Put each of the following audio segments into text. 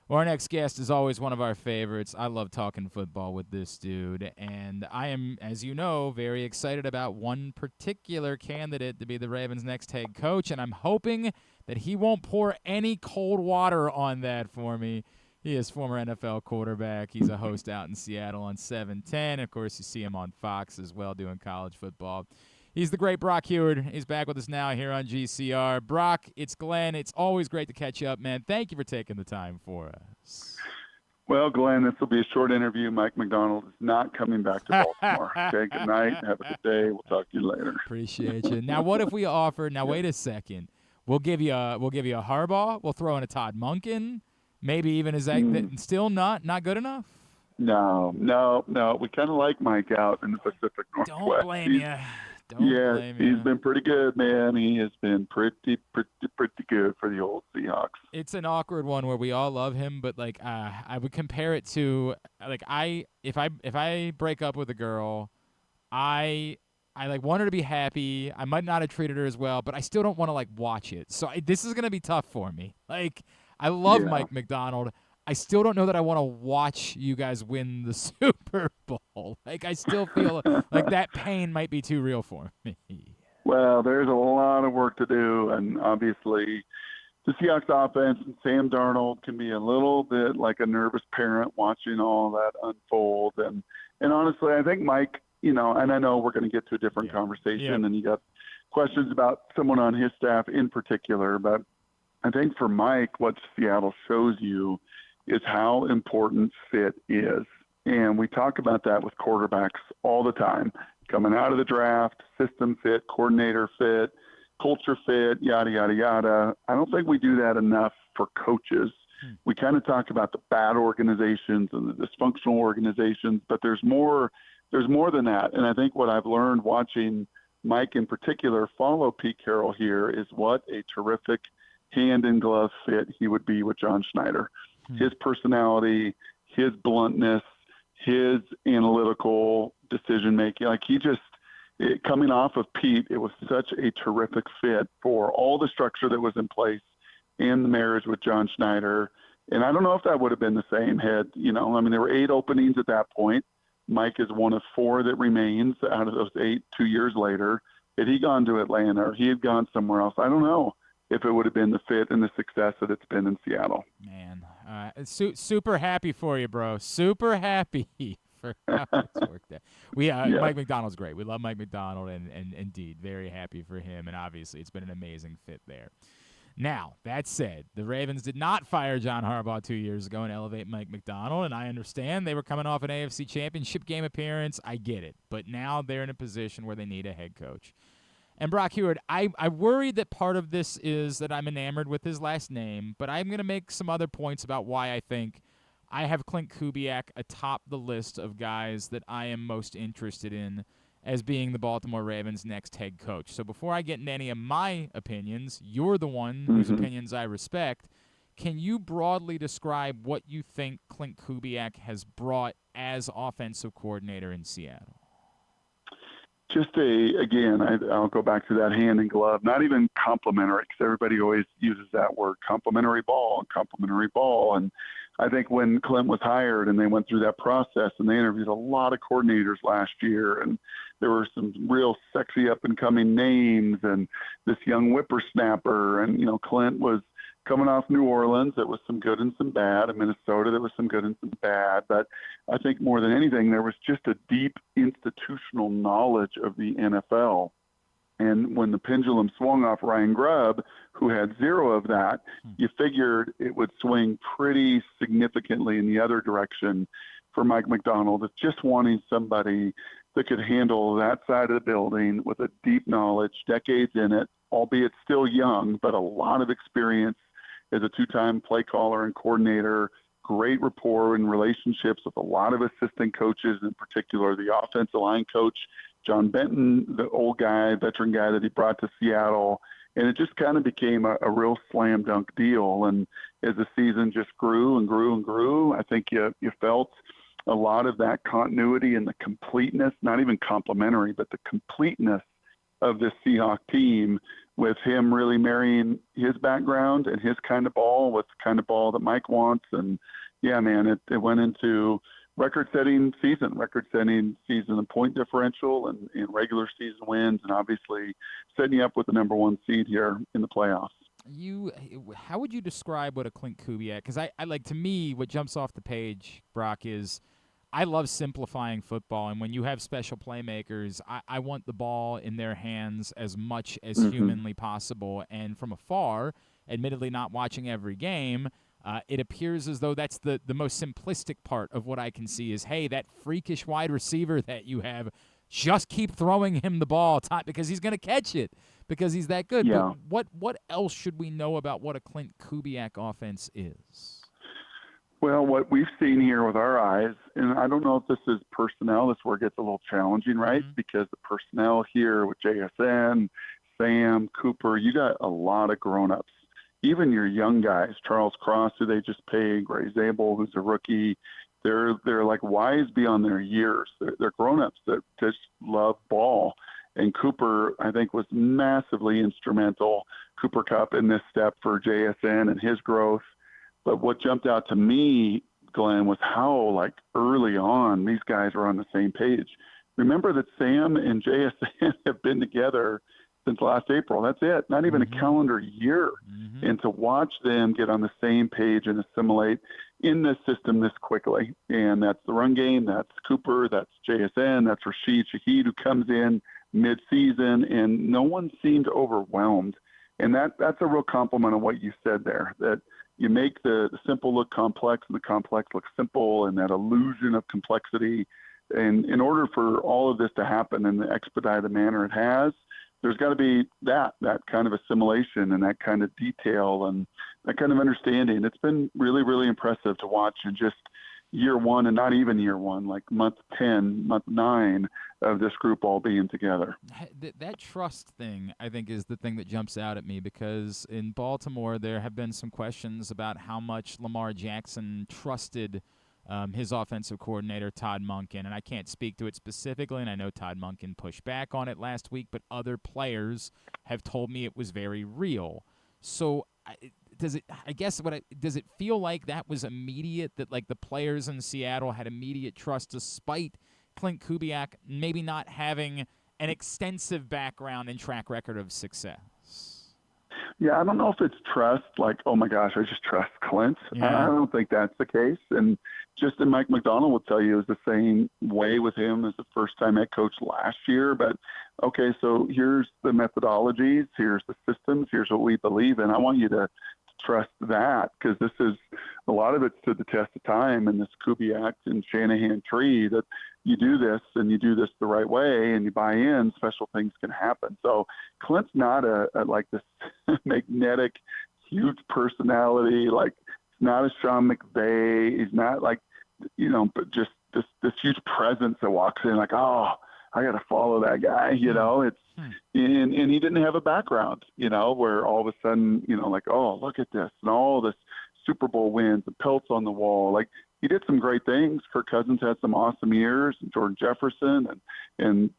Well, our next guest is always one of our favorites. I love talking football with this dude, and I am, as you know, very excited about one particular candidate to be the Ravens' next head coach, and I'm hoping that he won't pour any cold water on that for me. He is former NFL quarterback. He's a host out in Seattle on 710. Of course, you see him on Fox as well doing college football. He's the great Brock Huard. He's back with us now here on GCR. Brock, it's Glenn. It's always great to catch up, man. Thank you for taking the time for us. Well, Glenn, this will be a short interview. Mike McDonald is not coming back to Baltimore. Okay, good night. Have a good day. We'll talk to you later. Appreciate you. Now, what if we offer? Now, wait a second. We'll give you a Harbaugh. We'll throw in a Todd Monken. Maybe even is that still not good enough? No. We kind of like Mike out in the Pacific Don't Northwest. blame you. Don't Yeah, blame he's you. been pretty good, man. He has been pretty good for the old Seahawks. It's an awkward one where we all love him, but like I would compare it to like if I break up with a girl, I like want her to be happy. I might not have treated her as well, but I still don't want to like watch it. So this is gonna be tough for me. Like I love Yeah. Mike McDonald. I still don't know that I want to watch you guys win the Super Bowl. Like I still feel like that pain might be too real for me. Well, there's a lot of work to do, and obviously the Seahawks offense and Sam Darnold can be a little bit like a nervous parent watching all that unfold. And honestly, I think Mike, and I know we're going to get to a different Yeah. conversation, and you got questions about someone on his staff in particular, but I think for Mike, what Seattle shows you is how important fit is. And we talk about that with quarterbacks all the time, coming out of the draft, system fit, coordinator fit, culture fit, yada, yada, yada. I don't think we do that enough for coaches. We kind of talk about the bad organizations and the dysfunctional organizations, but there's more than that. And I think what I've learned watching Mike in particular follow Pete Carroll here is what a terrific hand in glove fit he would be with John Schneider. His personality, his bluntness, his analytical decision making, like coming off of Pete, it was such a terrific fit for all the structure that was in place and the marriage with John Schneider. And I don't know if that would have been the same there were 8 openings at that point. Mike is one of 4 that remains out of those 8 2 years later. Had he gone to Atlanta or he had gone somewhere else, I don't know if it would have been the fit and the success that it's been in Seattle. Man, super happy for you, bro. Super happy for how it's worked out. Yeah. Mike McDonald's great. We love Mike McDonald, and indeed, very happy for him. And obviously, it's been an amazing fit there. Now, that said, the Ravens did not fire John Harbaugh 2 years ago and elevate Mike McDonald, and I understand they were coming off an AFC Championship game appearance. I get it. But now they're in a position where they need a head coach. And Brock Huard, I worry that part of this is that I'm enamored with his last name, but I'm going to make some other points about why I think I have Klint Kubiak atop the list of guys that I am most interested in as being the Baltimore Ravens' next head coach. So before I get into any of my opinions, you're the one whose opinions I respect. Can you broadly describe what you think Klint Kubiak has brought as offensive coordinator in Seattle? I'll go back to that hand in glove, not even complimentary, because everybody always uses that word, complimentary ball. And I think when Klint was hired and they went through that process and they interviewed a lot of coordinators last year, and there were some real sexy up and coming names and this young whippersnapper. And, Klint was coming off New Orleans. There was some good and some bad. In Minnesota, there was some good and some bad. But I think more than anything, there was just a deep institutional knowledge of the NFL. And when the pendulum swung off Ryan Grubb, who had 0 of that, you figured it would swing pretty significantly in the other direction for Mike McDonald. It's just wanting somebody that could handle that side of the building with a deep knowledge, decades in it, albeit still young, but a lot of experience as a 2-time play caller and coordinator, great rapport and relationships with a lot of assistant coaches, in particular the offensive line coach, John Benton, the old guy, veteran guy that he brought to Seattle. And it just kind of became a real slam dunk deal. And as the season just grew and grew and grew, I think you felt a lot of that continuity and the completeness, not even complimentary, but the completeness of this Seahawk team, with him really marrying his background and his kind of ball with the kind of ball that Mike wants. And yeah, man, it went into record-setting season in point differential and regular season wins, and obviously setting you up with the number one seed here in the playoffs. How would you describe what a Klint Kubiak? Because I like, to me, what jumps off the page, Brock, is I love simplifying football, and when you have special playmakers, I want the ball in their hands as much as humanly possible. And from afar, admittedly not watching every game, it appears as though that's the most simplistic part of what I can see is, hey, that freakish wide receiver that you have, just keep throwing him the ball because he's going to catch it because he's that good. Yeah. But what else should we know about what a Klint Kubiak offense is? Well, what we've seen here with our eyes, and I don't know if this is personnel, this is where it gets a little challenging, right? Because the personnel here with JSN, Sam, Cooper, you got a lot of grown-ups. Even your young guys, Charles Cross, who they just paid, Gray Zabel, who's a rookie, they're like wise beyond their years. They're grown-ups that just love ball. And Cooper, I think, was massively instrumental, Cooper Kupp, in this step for JSN and his growth. But what jumped out to me, Glenn, was how, like, early on these guys were on the same page. Remember that Sam and JSN have been together since last April. That's it. Not even a calendar year. And to watch them get on the same page and assimilate in this system this quickly. And that's the run game. That's Cooper. That's JSN. That's Rashid Shaheed, who comes in mid-season, and no one seemed overwhelmed. And that's a real compliment of what you said there, that you make the simple look complex and the complex look simple, and that illusion of complexity. And in order for all of this to happen in the expedited manner it has, there's got to be that kind of assimilation and that kind of detail and that kind of understanding. It's been really, really impressive to watch in just year one, and not even year one, like month 10, month 9 of this group all being together. That trust thing, I think, is the thing that jumps out at me, because in Baltimore there have been some questions about how much Lamar Jackson trusted his offensive coordinator, Todd Monken, and I can't speak to it specifically, and I know Todd Monken pushed back on it last week, but other players have told me it was very real. So does it feel like that was immediate, that like the players in Seattle had immediate trust despite Klint Kubiak maybe not having an extensive background and track record of success? Yeah, I don't know if it's trust, like, oh my gosh, I just trust Klint. Yeah. I don't think that's the case. And Justin Mike McDonald will tell you it was the same way with him as the first-time head coach last year. But, okay, so here's the methodologies, here's the systems, here's what we believe in. I want you to trust that, because this is a lot of it stood the test of time in this Kubiak and Shanahan tree, that you do this and you do this the right way and you buy in, special things can happen. So Klint's not a like this magnetic, huge personality. Like, he's not a Sean McVay. He's not like, but just this huge presence that walks in like, oh, I got to follow that guy. It's and he didn't have a background, where all of a sudden, like, oh, look at this and all this Super Bowl wins and pelts on the wall. Like, he did some great things. Kirk Cousins had some awesome years, and Jordan Jefferson and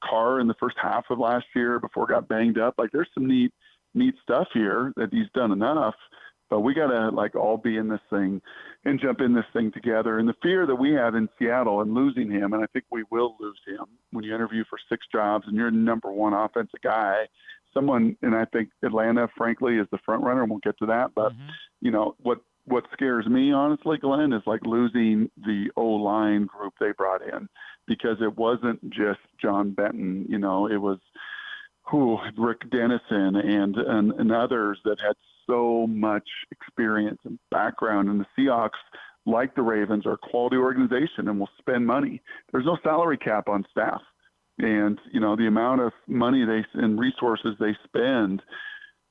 Carr in the first half of last year before it got banged up. Like, there's some neat stuff here that he's done enough. But we got to, like, all be in this thing and jump in this thing together. And the fear that we have in Seattle and losing him, and I think we will lose him when you interview for 6 jobs and you're number one offensive guy, and I think Atlanta, frankly, is the front runner, and we'll get to that. But, what scares me, honestly, Glenn, is like losing the O-line group they brought in, because it wasn't just John Benton. It was Rick Dennison and others that had so much experience and background. And the Seahawks, like the Ravens, are a quality organization and will spend money. There's no salary cap on staff. And, the amount of money and resources they spend,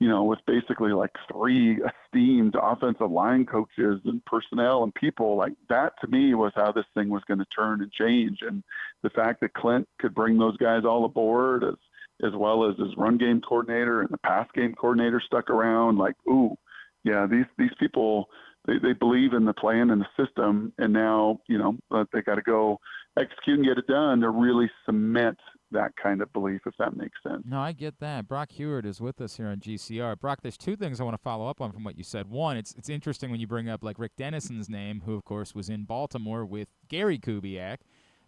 with basically like 3 esteemed offensive line coaches and personnel and people, like that, to me, was how this thing was going to turn and change. And the fact that Klint could bring those guys all aboard, as well as his run game coordinator and the pass game coordinator stuck around, like, ooh, yeah, these people, they believe in the plan and the system, and now, they got to go execute and get it done to really cement that kind of belief, if that makes sense. No, I get that. Brock Huard is with us here on GCR. Brock, there's two things I want to follow up on from what you said. One, it's interesting when you bring up like Rick Dennison's name, who of course was in Baltimore with Gary Kubiak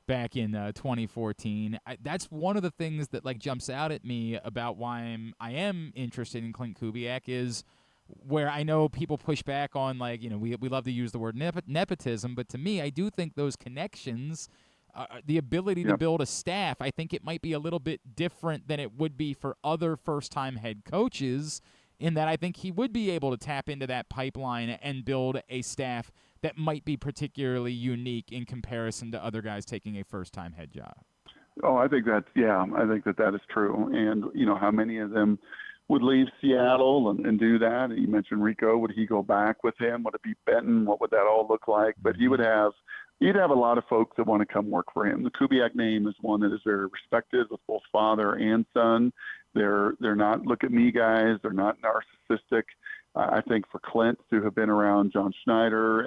back in 2014. That's one of the things that like jumps out at me about why I am interested in Klint Kubiak is where I know people push back on like, we love to use the word nepotism, but to me, I do think those connections, the ability to build a staff, I think it might be a little bit different than it would be for other first-time head coaches in that I think he would be able to tap into that pipeline and build a staff that might be particularly unique in comparison to other guys taking a first-time head job. Oh, I think that is true. And, how many of them would leave Seattle and do that? You mentioned Rico. Would he go back with him? Would it be Benton? What would that all look like? But he'd have a lot of folks that want to come work for him. The Kubiak name is one that is very respected with both father and son. They're not look at me guys. They're not narcissistic. I think for Klint to have been around John Schneider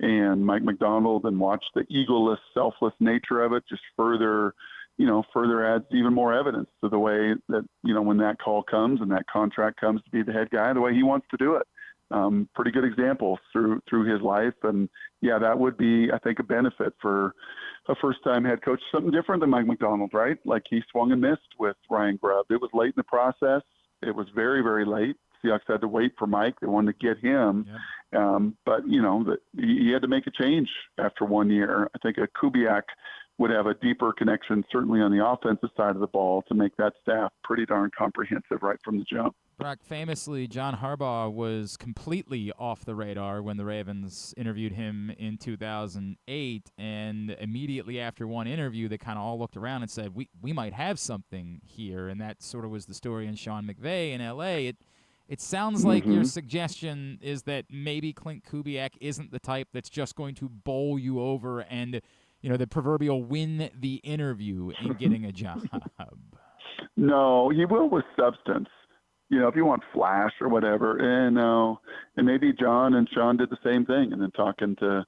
and Mike McDonald and watch the egoless, selfless nature of it just further adds even more evidence to the way that, when that call comes and that contract comes to be the head guy, the way he wants to do it. Pretty good examples through his life. And yeah, that would be, I think, a benefit for a first-time head coach, something different than Mike McDonald, right? Like he swung and missed with Ryan Grubb. It was late in the process. It was very, very late. Seahawks had to wait for Mike. They wanted to get him. Yep. But, he had to make a change after 1 year. I think a Kubiak would have a deeper connection, certainly on the offensive side of the ball, to make that staff pretty darn comprehensive right from the jump. Brock, famously, John Harbaugh was completely off the radar when the Ravens interviewed him in 2008, and immediately after one interview, they kind of all looked around and said, we might have something here, and that sort of was the story in Sean McVay in L.A. It sounds like your suggestion is that maybe Klint Kubiak isn't the type that's just going to bowl you over and, the proverbial win the interview in getting a job. No, he will with substance. If you want flash or whatever, and maybe John and Sean did the same thing. And then talking to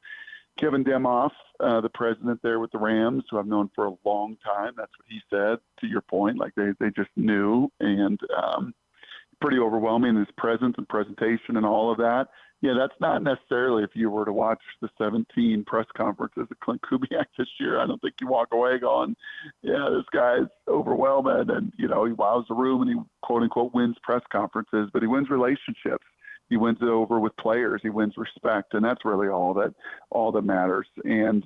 Kevin Demoff, the president there with the Rams, who I've known for a long time, that's what he said, to your point, like they just knew, and pretty overwhelming, his presence and presentation and all of that. Yeah, that's not necessarily, if you were to watch the 17 press conferences of Klint Kubiak this year, I don't think you walk away going, yeah, this guy's overwhelming, and, he wows the room and he, quote unquote, wins press conferences, but he wins relationships. He wins it over with players. He wins respect, and that's really all that matters. And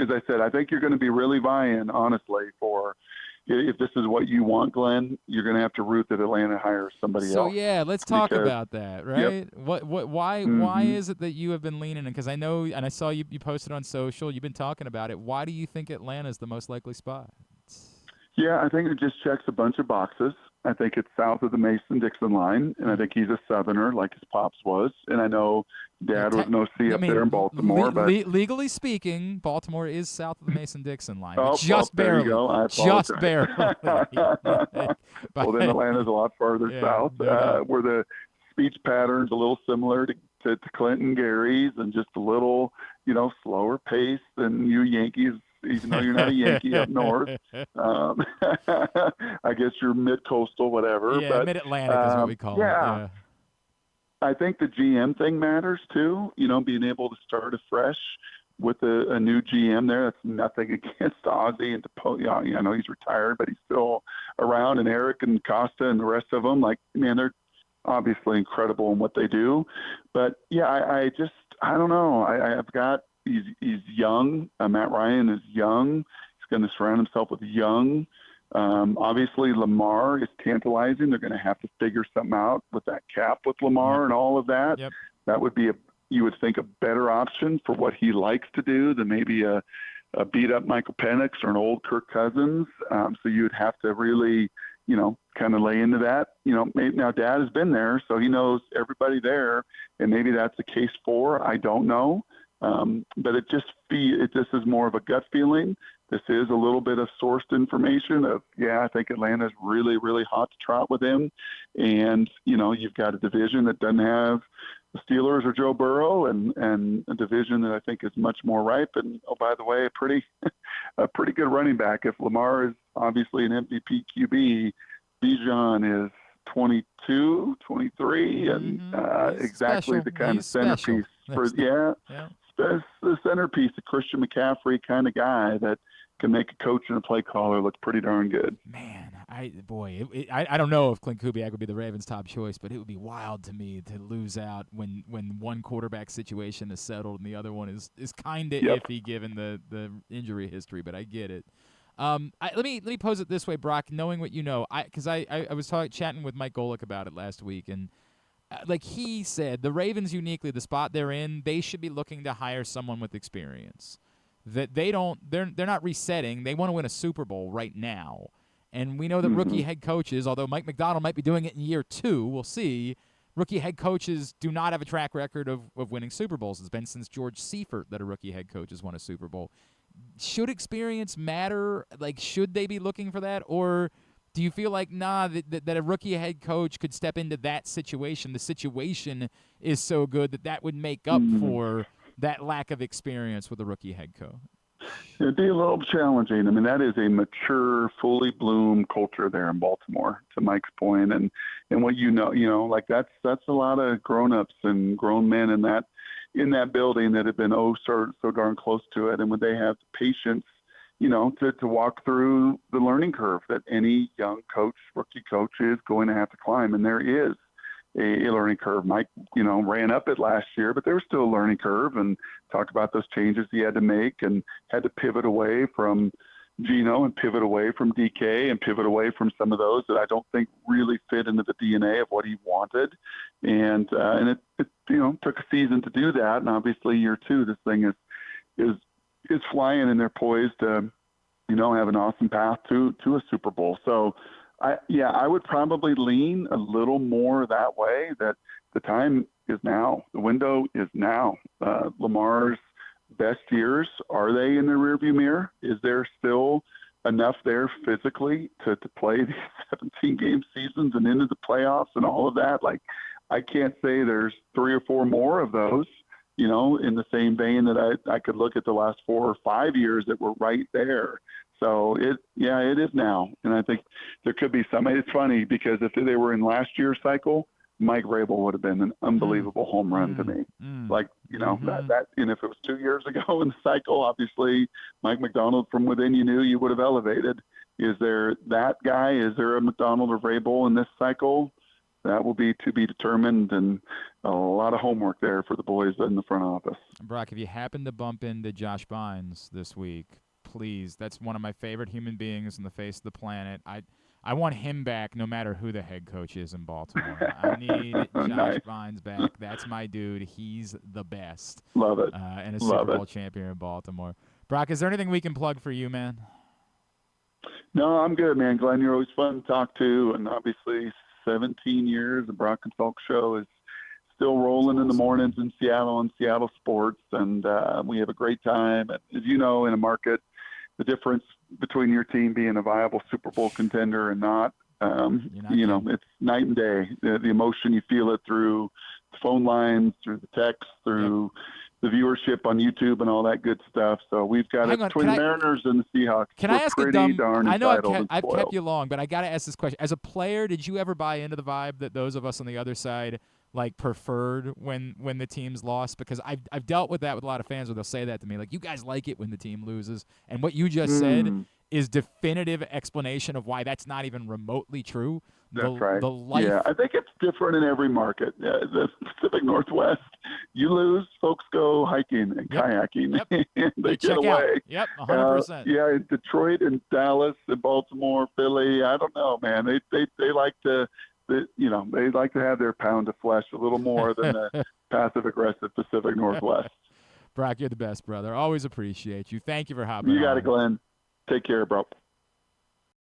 as I said, I think you're going to be really vying, honestly, for if this is what you want, Glenn, you're going to have to root that Atlanta hires somebody else. So yeah, let's talk about that, right? Yep. Why is it that you have been leaning in? Because I know, and I saw you posted on social, you've been talking about it. Why do you think Atlanta is the most likely spot? Yeah, I think it just checks a bunch of boxes. I think it's south of the Mason-Dixon line, and I think he's a Southerner like his pops was. And I know Dad was an OC up there in Baltimore. But legally speaking, Baltimore is south of the Mason-Dixon line. Oh, just barely. There you go. Just barely. Well, then Atlanta's a lot farther south, where the speech pattern's a little similar to Clinton Gary's, and just a little, slower pace than you Yankees, even though you're not a Yankee up north. I guess you're mid-coastal, whatever. Yeah, but, mid-Atlantic is what we call it. Yeah. I think the GM thing matters, too, being able to start afresh with a new GM there. That's nothing against Ozzie and I know he's retired, but he's still around, and Eric and Costa and the rest of them. Like, man, they're obviously incredible in what they do. But, yeah, I don't know. I've got he's young. Matt Ryan is young. He's going to surround himself with young. Obviously, Lamar is tantalizing. They're going to have to figure something out with that cap with Lamar and all of that. Yep. That would be you would think, a better option for what he likes to do than maybe a beat-up Michael Penix or an old Kirk Cousins. So you'd have to really, kind of lay into that. Maybe now Dad has been there, so he knows everybody there, and maybe that's the case for. I don't know. But it just is more of a gut feeling. This is a little bit of sourced information of, I think Atlanta's really, really hot to trot with him. And, you've got a division that doesn't have the Steelers or Joe Burrow, and a division that I think is much more ripe. And, oh, by the way, a pretty a pretty good running back. If Lamar is obviously an MVP QB, Bijan is 22, 23, and exactly special. the kind He's of centerpiece yeah. the centerpiece, the Christian McCaffrey kind of guy that can make a coach and a play caller look pretty darn good. Man, I don't know if Klint Kubiak would be the Ravens' top choice, but it would be wild to me to lose out when one quarterback situation is settled and the other one is kind of iffy given the injury history. But I get it. Let me pose it this way, Brock. Knowing what you know, because I was chatting with Mike Golick about it last week, and like he said, the Ravens uniquely, the spot they're in, they should be looking to hire someone with experience. That they're not resetting. They want to win a Super Bowl right now. And we know that rookie head coaches, although Mike Macdonald might be doing it in year 2, we'll see, rookie head coaches do not have a track record of winning Super Bowls. It's been since George Seifert that a rookie head coach has won a Super Bowl. Should experience matter? Like, should they be looking for that? Or do you feel like, that a rookie head coach could step into that situation? The situation is so good that would make up for that lack of experience with a rookie head coach. It'd be a little challenging. I mean, that is a mature, fully bloomed culture there in Baltimore, to Mike's point. And what like that's a lot of grown-ups and grown men in that building that have been so darn close to it. And when they have the patience, to walk through the learning curve that any young coach, rookie coach is going to have to climb. And there is a learning curve. Mike, ran up it last year, but there was still a learning curve, and talk about those changes he had to make and had to pivot away from Geno and pivot away from DK and pivot away from some of those that I don't think really fit into the DNA of what he wanted. And it took a season to do that. And obviously year 2, this thing is flying, and they're poised to, have an awesome path to a Super Bowl. So I would probably lean a little more that way, that the time is now. The window is now. Lamar's best years, are they in the rearview mirror? Is there still enough there physically to play these 17-game seasons and into the playoffs and all of that? Like, I can't say there's 3 or 4 more of those, in the same vein that I could look at the last 4 or 5 years that were right there. So it is now. And I think there could be some. It's funny because if they were in last year's cycle, Mike Vrabel would have been an unbelievable home run to me. Like, that, and if it was 2 years ago in the cycle, obviously Mike Macdonald from within you would have elevated. Is there that guy? Is there a Macdonald or Vrabel in this cycle? That will be to be determined, and a lot of homework there for the boys in the front office. Brock, if you happen to bump into Josh Bynes this week, please, that's one of my favorite human beings on the face of the planet. I want him back no matter who the head coach is in Baltimore. I need Josh Bynes back. That's my dude. He's the best. Love it. And a Super Bowl champion in Baltimore. Brock, is there anything we can plug for you, man? No, I'm good, man. Glenn, you're always fun to talk to, and obviously 17 years, the Brock and Salk Show is still rolling in the mornings in Seattle on Seattle sports, and we have a great time. And as you know, in a market, the difference between your team being a viable Super Bowl contender and not, it's night and day. The emotion, you feel it through the phone lines, through the text, through the viewership on YouTube and all that good stuff. So we've got it between the Mariners and the Seahawks. Can I ask a dumb? I know I've kept you long, but I got to ask this question. As a player, did you ever buy into the vibe that those of us on the other side preferred when the teams lost? Because I've dealt with that with a lot of fans where they'll say that to me, like, you guys like it when the team loses, and what you just said is definitive explanation of why that's not even remotely true. That's right. Yeah, I think it's different in every market. The Pacific Northwest, you lose, folks go hiking and kayaking. And they get away. Yep, 100%. In Detroit and Dallas and Baltimore, Philly, I don't know, man. They like to, they like to have their pound of flesh a little more than the passive-aggressive Pacific Northwest. Brock, you're the best, brother. Always appreciate you. Thank you for hopping on. You got it, Glenn. Take care, bro.